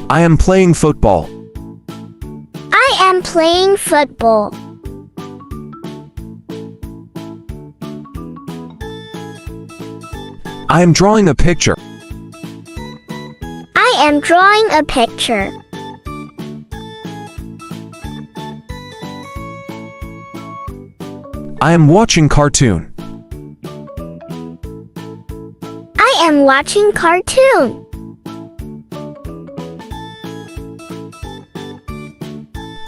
I am playing football. I am playing football. I am drawing a picture. I am drawing a picture. I am watching cartoon. I am watching cartoon.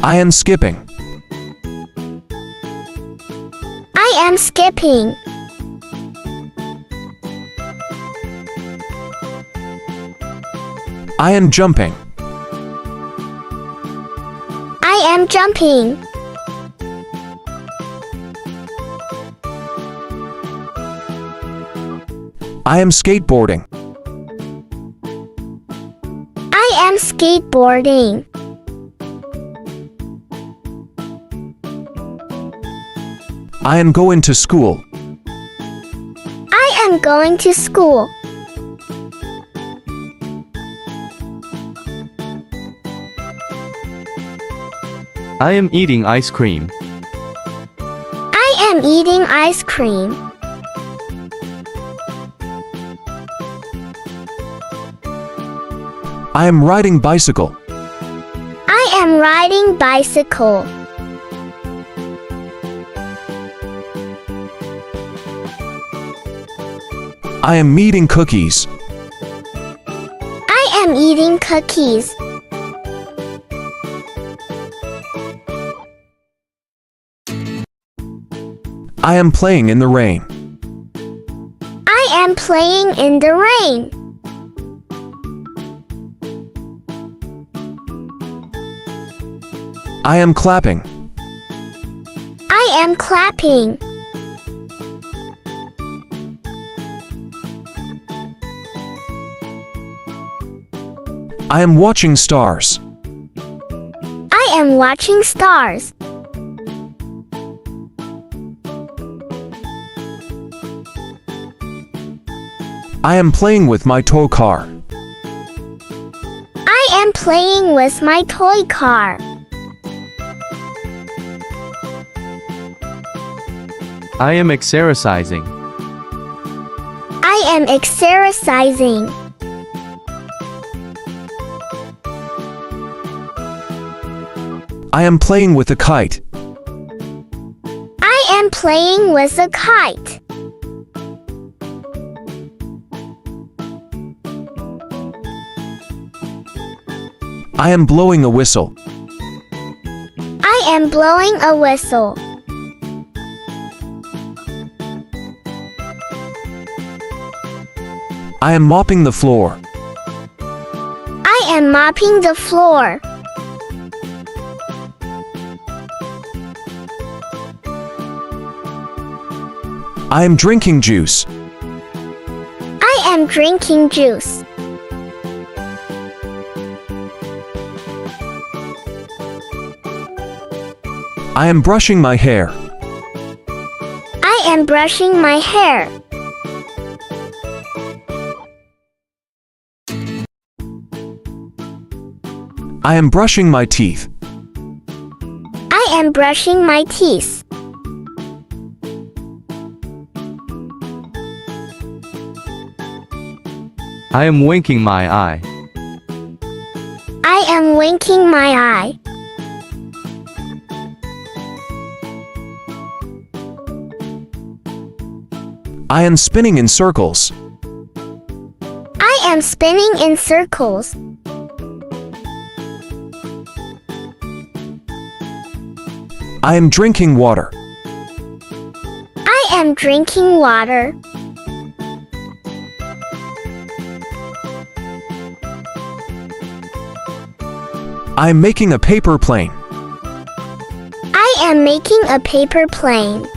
I am skipping. I am skipping. I am jumping. I am jumping. I am skateboarding. I am skateboarding. I am going to school. I am going to school. I am eating ice cream. I am eating ice cream. I am riding bicycle. I am riding bicycle. I am eating cookies. I am eating cookies. I am playing in the rain. I am playing in the rain. I am clapping. I am clapping. I am watching stars. I am watching stars. I am playing with my toy car. I am playing with my toy car. I am exercising. I am exercising. I am playing with a kite. I am playing with a kite. I am blowing a whistle. I am blowing a whistle. I am mopping the floor. I am mopping the floor. I am drinking juice. I am drinking juice. I am brushing my hair. I am brushing my hair. I am brushing my teeth. I am brushing my teeth. I am winking my eye. I am winking my eye. I am spinning in circles. I am spinning in circles. I am drinking water. I am drinking water. I am making a paper plane. I am making a paper plane.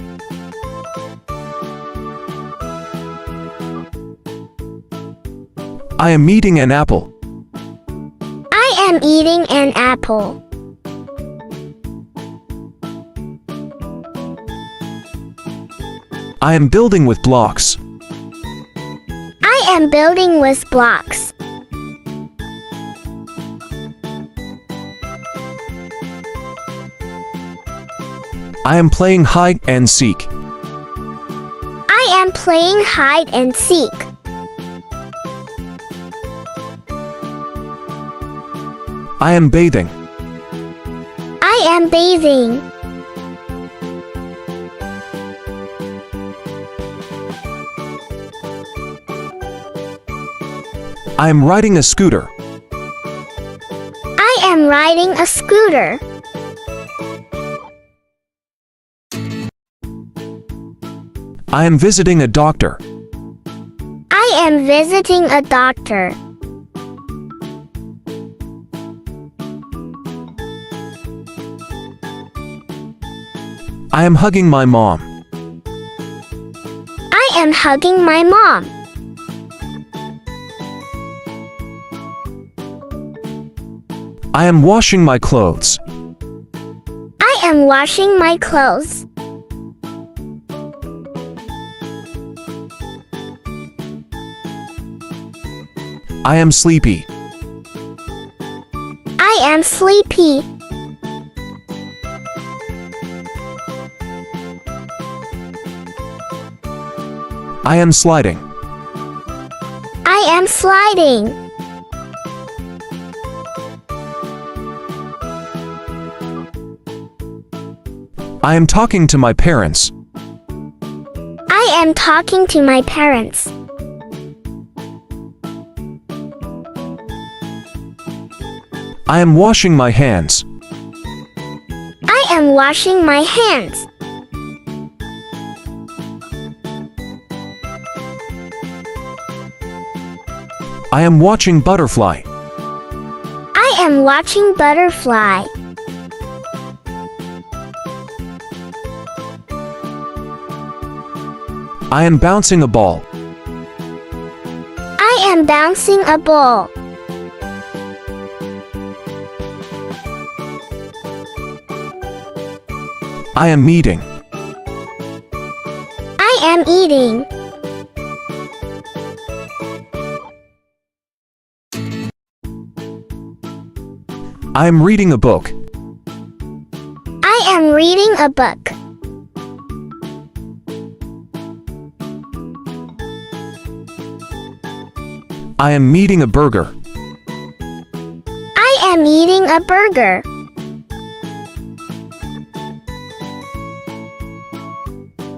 I am eating an apple. I am eating an apple. I am building with blocks. I am building with blocks. I am playing hide and seek. I am playing hide and seek. I am bathing. I am bathing. I am riding a scooter. I am riding a scooter. I am visiting a doctor. I am visiting a doctor. I am hugging my mom. I am hugging my mom. I am washing my clothes. I am washing my clothes. I am sleepy. I am sleepy. I am sliding. I am sliding. I am talking to my parents. I am talking to my parents. I am washing my hands. I am washing my hands. I am watching butterfly. I am watching butterfly. I am bouncing a ball. I am bouncing a ball. I am eating. I am eating. I am reading a book. I am reading a book. I am eating a burger. I am eating a burger.